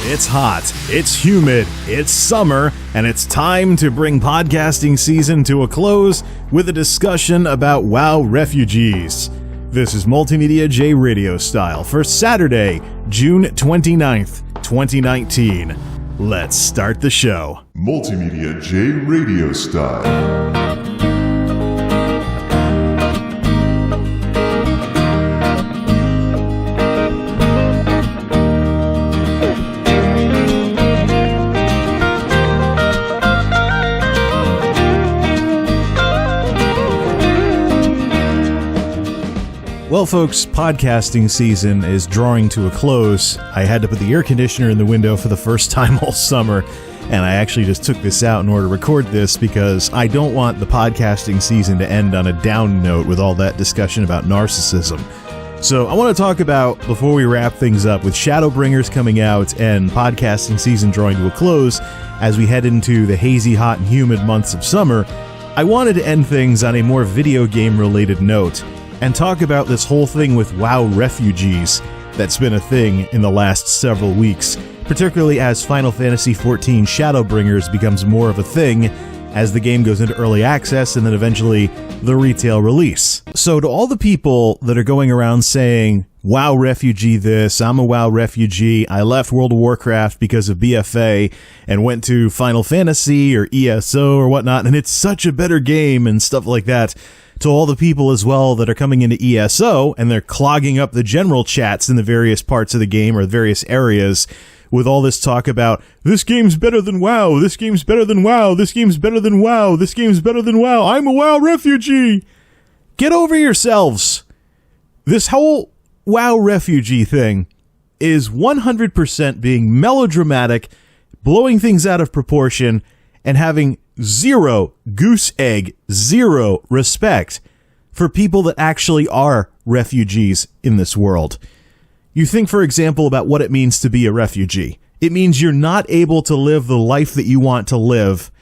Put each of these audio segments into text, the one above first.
It's hot, it's humid, it's summer, and it's time to bring podcasting season to a close with a discussion about WoW refugees. This is MultimediaJay Radio Style for Saturday, June 29th, 2019. Let's start the show. MultimediaJay Radio Style. Well, folks, podcasting season is drawing to a close. I had to put the air conditioner in the window for the first time all summer, and I actually just took this out in order to record this because I don't want the podcasting season to end on a down note with all that discussion about narcissism. So I want to talk about, before we wrap things up, with Shadowbringers coming out and podcasting season drawing to a close as we head into the hazy, hot, and humid months of summer, I wanted to end things on a more video game-related note and talk about this whole thing with WoW refugees that's been a thing in the last several weeks, particularly as Final Fantasy XIV Shadowbringers becomes more of a thing as the game goes into early access and then eventually the retail release. So to all the people that are going around saying, WoW refugee this, I'm a WoW refugee, I left World of Warcraft because of BFA and went to Final Fantasy or ESO or whatnot, and it's such a better game and stuff like that, to all the people as well that are coming into ESO and they're clogging up the general chats in the various parts of the game or various areas with all this talk about, this game's better than WoW, this game's better than WoW, this game's better than WoW, this game's better than WoW, I'm a WoW refugee! Get over yourselves! This whole WoW refugee thing is 100% being melodramatic, blowing things out of proportion, and having zero goose egg, zero respect for people that actually are refugees in this world. You think, for example, about what it means to be a refugee. It means you're not able to live the life that you want to live,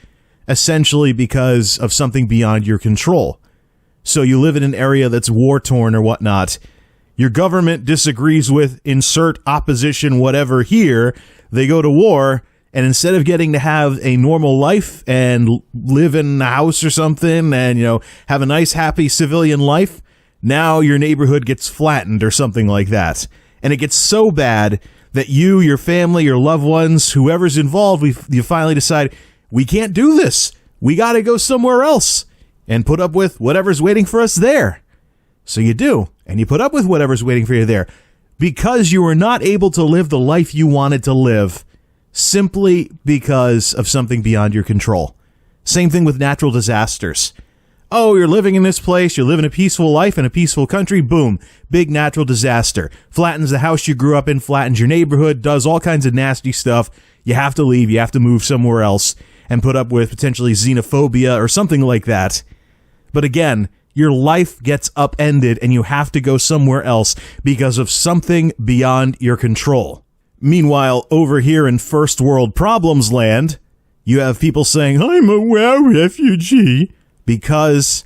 essentially because of something beyond your control. So you live in an area that's war-torn or whatnot. Your government disagrees with insert opposition whatever here. They go to war. And instead of getting to have a normal life and live in a house or something and, have a nice, happy civilian life, now your neighborhood gets flattened or something like that. And it gets so bad that you, your family, your loved ones, whoever's involved, you finally decide, we can't do this. We got to go somewhere else and put up with whatever's waiting for us there. So you do, and you put up with whatever's waiting for you there because you were not able to live the life you wanted to live simply because of something beyond your control. Same thing with natural disasters. Oh, you're living in this place, you're living a peaceful life in a peaceful country, boom, big natural disaster. Flattens the house you grew up in, flattens your neighborhood, does all kinds of nasty stuff. You have to leave, you have to move somewhere else and put up with potentially xenophobia or something like that. But again, your life gets upended and you have to go somewhere else because of something beyond your control. Meanwhile, over here in first world problems land, you have people saying, I'm a WoW refugee, because,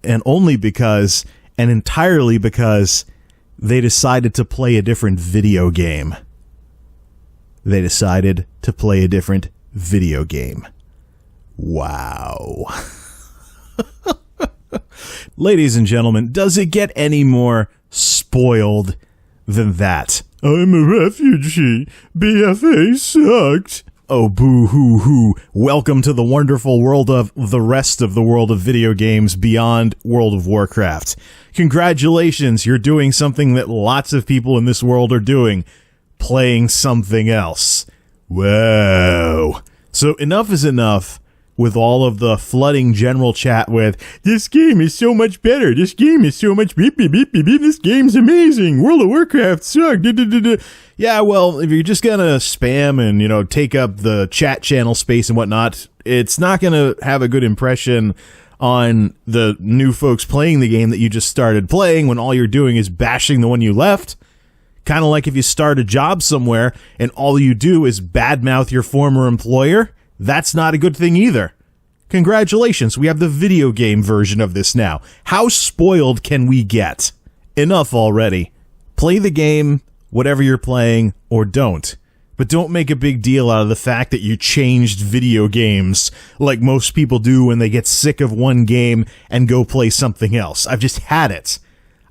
and only because, and entirely because, they decided to play a different video game. They decided to play a different video game. Wow. Ladies and gentlemen, does it get any more spoiled than that? I'm a refugee. BFA sucked. Oh, boo-hoo-hoo. Welcome to the wonderful world of the rest of the world of video games beyond World of Warcraft. Congratulations, you're doing something that lots of people in this world are doing. Playing something else. Wow. So enough is enough with all of the flooding general chat with, this game is so much better, this game is so much beep, beep, beep, beep, beep, this game's amazing, World of Warcraft sucked, da, da, da, da. Yeah, well, if you're just gonna spam and, take up the chat channel space and whatnot, it's not gonna have a good impression on the new folks playing the game that you just started playing when all you're doing is bashing the one you left. Kind of like if you start a job somewhere and all you do is badmouth your former employer. That's not a good thing either. Congratulations, we have the video game version of this now. How spoiled can we get? Enough already. Play the game, whatever you're playing, or don't. but don't make a big deal out of the fact that you changed video games like most people do when they get sick of one game and go play something else. I've just had it.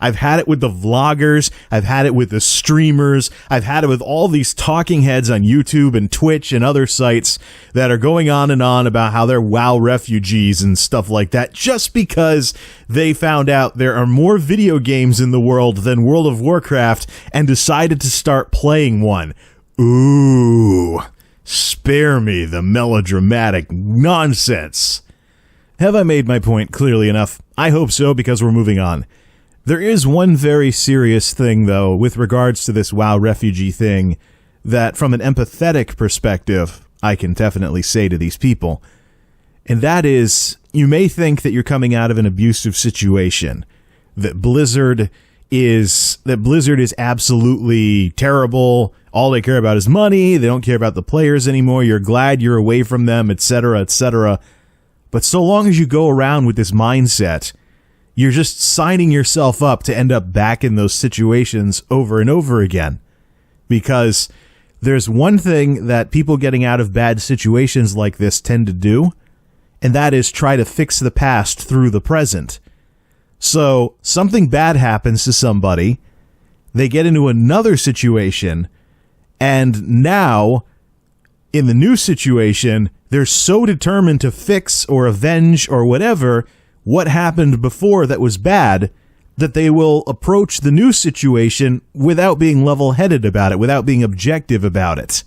I've had it with the vloggers, I've had it with the streamers, I've had it with all these talking heads on YouTube and Twitch and other sites that are going on and on about how they're WoW refugees and stuff like that, just because they found out there are more video games in the world than World of Warcraft and decided to start playing one. Ooh, spare me the melodramatic nonsense. Have I made my point clearly enough? I hope so, because we're moving on. There is one very serious thing, though, with regards to this WoW refugee thing, that from an empathetic perspective, I can definitely say to these people. And that is, you may think that you're coming out of an abusive situation, that Blizzard is absolutely terrible, all they care about is money, they don't care about the players anymore, you're glad you're away from them, etc., etc. But so long as you go around with this mindset, you're just signing yourself up to end up back in those situations over and over again. Because there's one thing that people getting out of bad situations like this tend to do, and that is try to fix the past through the present. So something bad happens to somebody, they get into another situation, and now, in the new situation, they're so determined to fix or avenge or whatever what happened before that was bad, that they will approach the new situation without being level-headed about it, without being objective about it.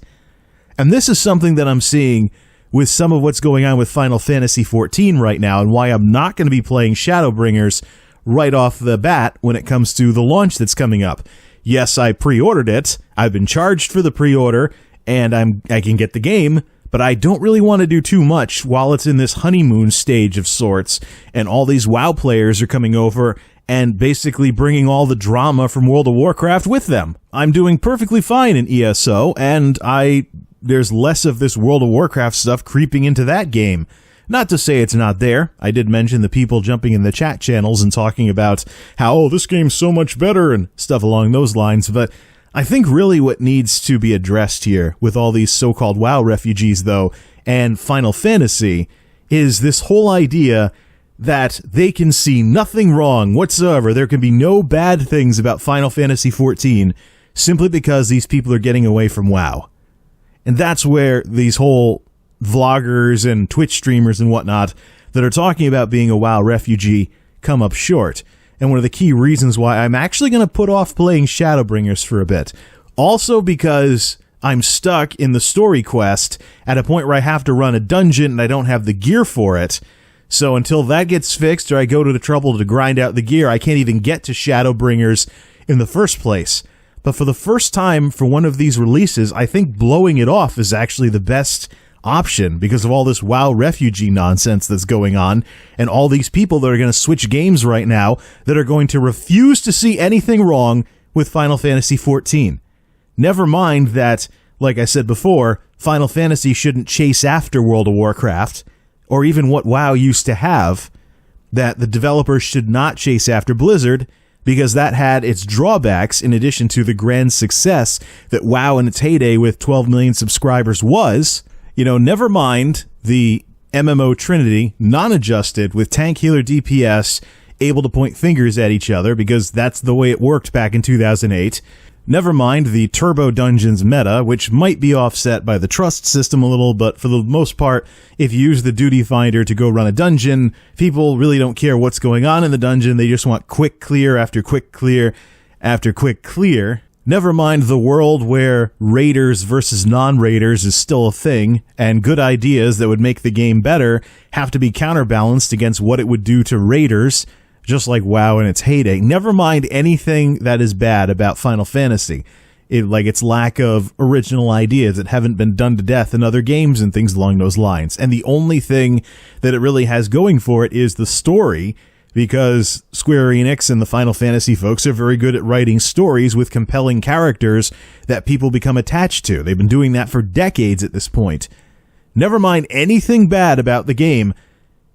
And this is something that I'm seeing with some of what's going on with Final Fantasy XIV right now, and why I'm not going to be playing Shadowbringers right off the bat when it comes to the launch that's coming up. Yes, I pre-ordered it, I've been charged for the pre-order, and I can get the game, but I don't really want to do too much while it's in this honeymoon stage of sorts, and all these WoW players are coming over and basically bringing all the drama from World of Warcraft with them. I'm doing perfectly fine in ESO, and there's less of this World of Warcraft stuff creeping into that game. Not to say it's not there. I did mention the people jumping in the chat channels and talking about how, oh, this game's so much better and stuff along those lines, but I think really what needs to be addressed here with all these so-called WoW refugees, though, and Final Fantasy, is this whole idea that they can see nothing wrong whatsoever. There can be no bad things about Final Fantasy XIV simply because these people are getting away from WoW. And that's where these whole vloggers and Twitch streamers and whatnot that are talking about being a WoW refugee come up short. And one of the key reasons why I'm actually going to put off playing Shadowbringers for a bit. Also because I'm stuck in the story quest at a point where I have to run a dungeon and I don't have the gear for it. So until that gets fixed or I go to the trouble to grind out the gear, I can't even get to Shadowbringers in the first place. But for the first time for one of these releases, I think blowing it off is actually the best option because of all this WoW refugee nonsense that's going on and all these people that are going to switch games right now that are going to refuse to see anything wrong with Final Fantasy XIV. Never mind that, like I said before, Final Fantasy shouldn't chase after World of Warcraft or even what WoW used to have, that the developers should not chase after Blizzard because that had its drawbacks in addition to the grand success that WoW in its heyday with 12 million subscribers was. You know, never mind the MMO Trinity, non-adjusted, with tank, healer, DPS, able to point fingers at each other, because that's the way it worked back in 2008. Never mind the Turbo Dungeons meta, which might be offset by the trust system a little, but for the most part, if you use the Duty Finder to go run a dungeon, people really don't care what's going on in the dungeon, they just want quick clear after quick clear after quick clear. Never mind the world where raiders versus non-raiders is still a thing, and good ideas that would make the game better have to be counterbalanced against what it would do to raiders, just like WoW in its heyday. Never mind anything that is bad about Final Fantasy, like its lack of original ideas that haven't been done to death in other games and things along those lines. And the only thing that it really has going for it is the story, because Square Enix and the Final Fantasy folks are very good at writing stories with compelling characters that people become attached to. They've been doing that for decades at this point. Never mind anything bad about the game,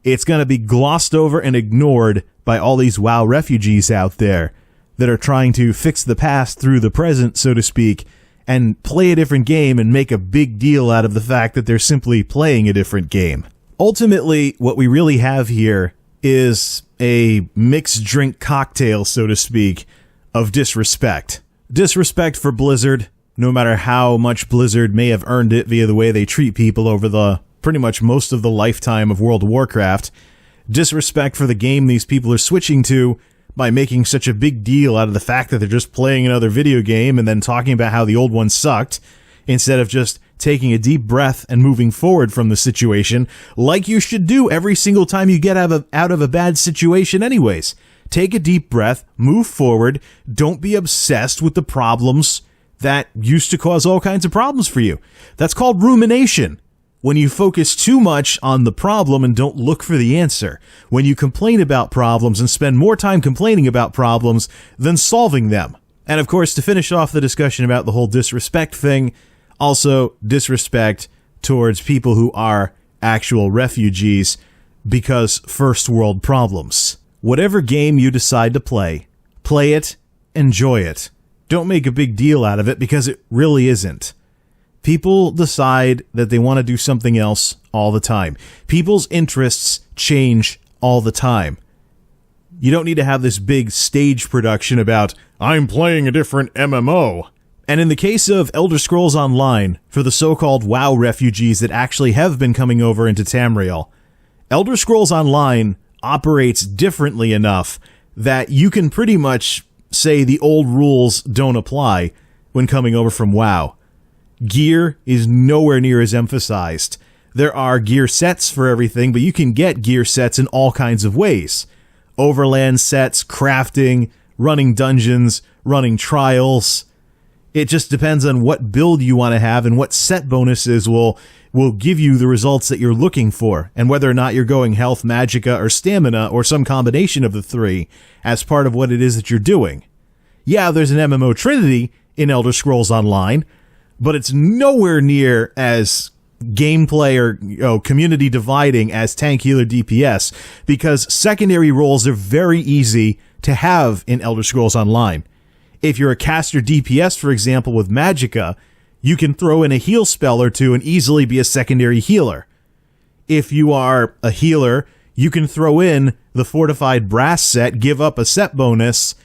it's going to be glossed over and ignored by all these WoW refugees out there that are trying to fix the past through the present, so to speak, and play a different game and make a big deal out of the fact that they're simply playing a different game. Ultimately, what we really have here is a mixed drink cocktail, so to speak, of disrespect. Disrespect for Blizzard, no matter how much Blizzard may have earned it via the way they treat people over the pretty much most of the lifetime of World of Warcraft. Disrespect for the game these people are switching to by making such a big deal out of the fact that they're just playing another video game and then talking about how the old one sucked, instead of just taking a deep breath and moving forward from the situation, like you should do every single time you get out of a bad situation anyways. Take a deep breath, move forward, don't be obsessed with the problems that used to cause all kinds of problems for you. That's called rumination. When you focus too much on the problem and don't look for the answer. When you complain about problems and spend more time complaining about problems than solving them. And of course, to finish off the discussion about the whole disrespect thing, also disrespect towards people who are actual refugees because first world problems. Whatever game you decide to play it, enjoy it. Don't make a big deal out of it because it really isn't. People decide that they want to do something else all the time. People's interests change all the time. You don't need to have this big stage production about, I'm playing a different MMO. And in the case of Elder Scrolls Online, for the so-called WoW refugees that actually have been coming over into Tamriel, Elder Scrolls Online operates differently enough that you can pretty much say the old rules don't apply when coming over from WoW. Gear is nowhere near as emphasized. There are gear sets for everything, but you can get gear sets in all kinds of ways. Overland sets, crafting, running dungeons, running trials. It just depends on what build you want to have and what set bonuses will give you the results that you're looking for, and whether or not you're going health, magicka, or stamina, or some combination of the three as part of what it is that you're doing. Yeah, there's an MMO trinity in Elder Scrolls Online, but it's nowhere near as gameplay or community dividing as tank, healer, DPS, because secondary roles are very easy to have in Elder Scrolls Online. If you're a caster DPS, for example, with magicka, you can throw in a heal spell or two and easily be a secondary healer. If you are a healer, you can throw in the fortified brass set, give up a set bonus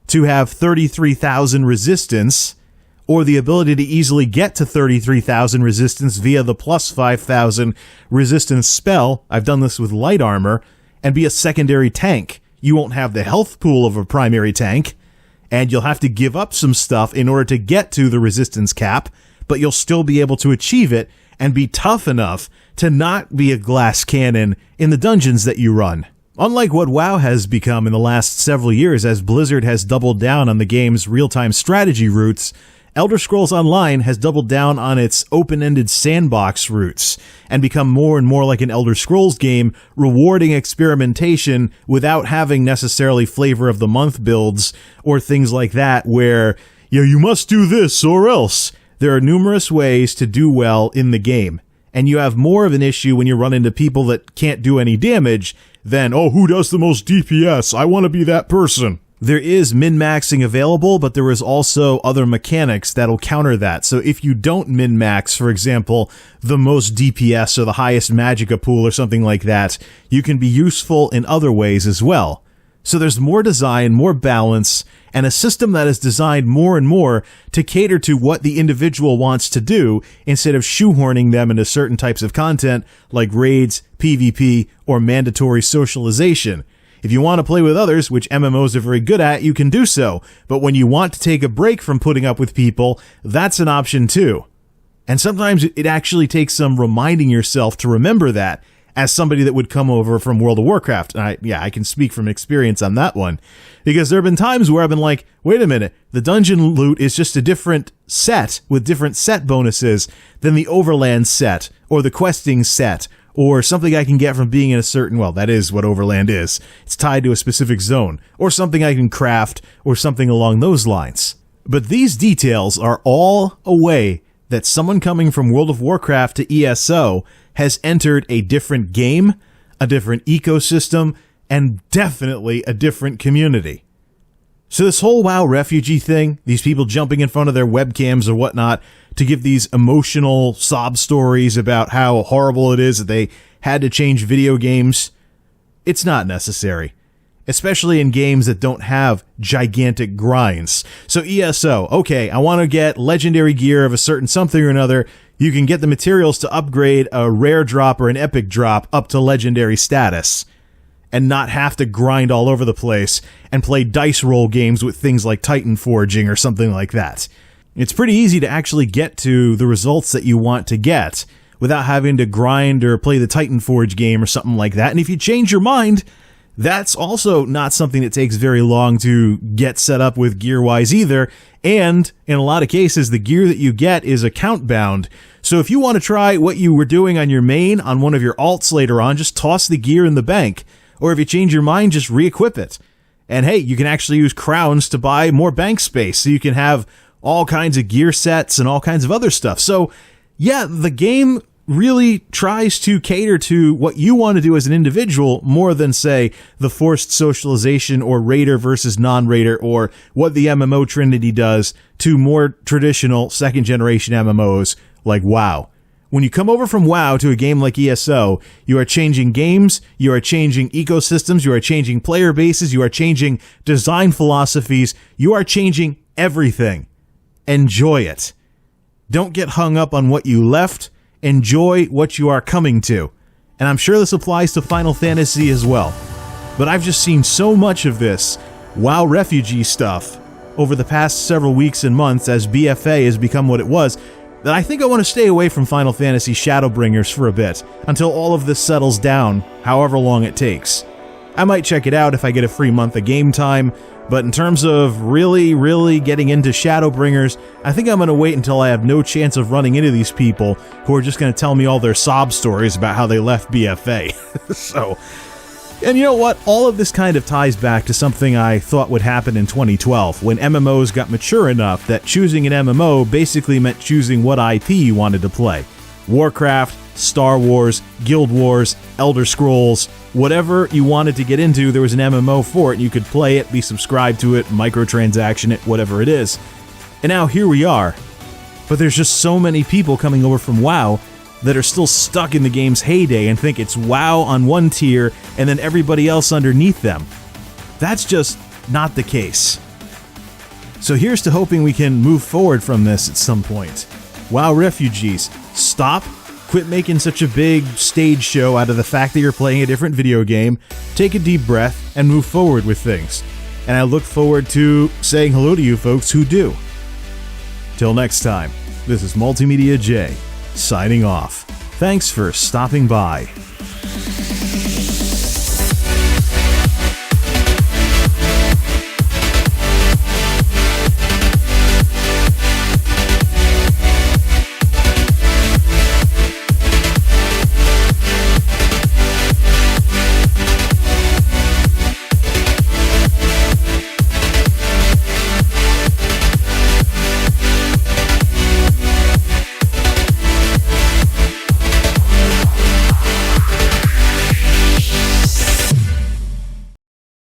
to have 33,000 resistance, or the ability to easily get to 33,000 resistance via the plus 5,000 resistance spell. I've done this with light armor, and be a secondary tank. You won't have the health pool of a primary tank, and you'll have to give up some stuff in order to get to the resistance cap, but you'll still be able to achieve it and be tough enough to not be a glass cannon in the dungeons that you run. Unlike what WoW has become in the last several years as Blizzard has doubled down on the game's real-time strategy roots, Elder Scrolls Online has doubled down on its open-ended sandbox roots and become more and more like an Elder Scrolls game, rewarding experimentation without having necessarily flavor of the month builds or things like that where, you must do this or else. There are numerous ways to do well in the game, and you have more of an issue when you run into people that can't do any damage than, who does the most DPS? I want to be that person. There is min-maxing available, but there is also other mechanics that'll counter that. So if you don't min-max, for example, the most DPS or the highest magicka pool or something like that, you can be useful in other ways as well. So there's more design, more balance, and a system that is designed more and more to cater to what the individual wants to do instead of shoehorning them into certain types of content like raids, PvP, or mandatory socialization. If you want to play with others, which MMOs are very good at, you can do so. But when you want to take a break from putting up with people, that's an option too. And sometimes it actually takes some reminding yourself to remember that as somebody that would come over from World of Warcraft. And I can speak from experience on that one. Because there have been times where I've been like, wait a minute, the dungeon loot is just a different set with different set bonuses than the Overland set or the questing set, or something I can get from being in a certain, that is what Overland is. It's tied to a specific zone, or something I can craft, or something along those lines. But these details are all a way that someone coming from World of Warcraft to ESO has entered a different game, a different ecosystem, and definitely a different community. So this whole WoW refugee thing, these people jumping in front of their webcams or whatnot to give these emotional sob stories about how horrible it is that they had to change video games, it's not necessary. Especially in games that don't have gigantic grinds. So ESO, okay, I want to get legendary gear of a certain something or another. You can get the materials to upgrade a rare drop or an epic drop up to legendary status and not have to grind all over the place and play dice roll games with things like Titan Forging or something like that. It's pretty easy to actually get to the results that you want to get without having to grind or play the Titan Forge game or something like that. And if you change your mind, that's also not something that takes very long to get set up with gear-wise either, and in a lot of cases, the gear that you get is account-bound. So if you want to try what you were doing on your main on one of your alts later on, just toss the gear in the bank. Or if you change your mind, just re-equip it. And hey, you can actually use crowns to buy more bank space, so you can have all kinds of gear sets and all kinds of other stuff. So yeah, the game really tries to cater to what you want to do as an individual more than, say, the forced socialization or raider versus non-raider or what the MMO Trinity does to more traditional second-generation MMOs like WoW. When you come over from WoW to a game like ESO, you are changing games, you are changing ecosystems, you are changing player bases, you are changing design philosophies, you are changing everything. Enjoy it. Don't get hung up on what you left. Enjoy what you are coming to. And I'm sure this applies to Final Fantasy as well. But I've just seen so much of this WoW refugee stuff over the past several weeks and months as BFA has become what it was, that I think I want to stay away from Final Fantasy Shadowbringers for a bit, until all of this settles down, however long it takes. I might check it out if I get a free month of game time, but in terms of really getting into Shadowbringers, I think I'm going to wait until I have no chance of running into these people who are just going to tell me all their sob stories about how they left BFA. So, and you know what? All of this kind of ties back to something I thought would happen in 2012, when MMOs got mature enough that choosing an MMO basically meant choosing what IP you wanted to play. Warcraft, Star Wars, Guild Wars, Elder Scrolls, whatever you wanted to get into, there was an MMO for it, and you could play it, be subscribed to it, microtransaction it, whatever it is. And now here we are. But there's just so many people coming over from WoW that are still stuck in the game's heyday and think it's WoW on one tier and then everybody else underneath them. That's just not the case. So here's to hoping we can move forward from this at some point. WoW refugees, stop. Quit making such a big stage show out of the fact that you're playing a different video game. Take a deep breath and move forward with things. And I look forward to saying hello to you folks who do. Till next time, this is MultimediaJay signing off. Thanks for stopping by.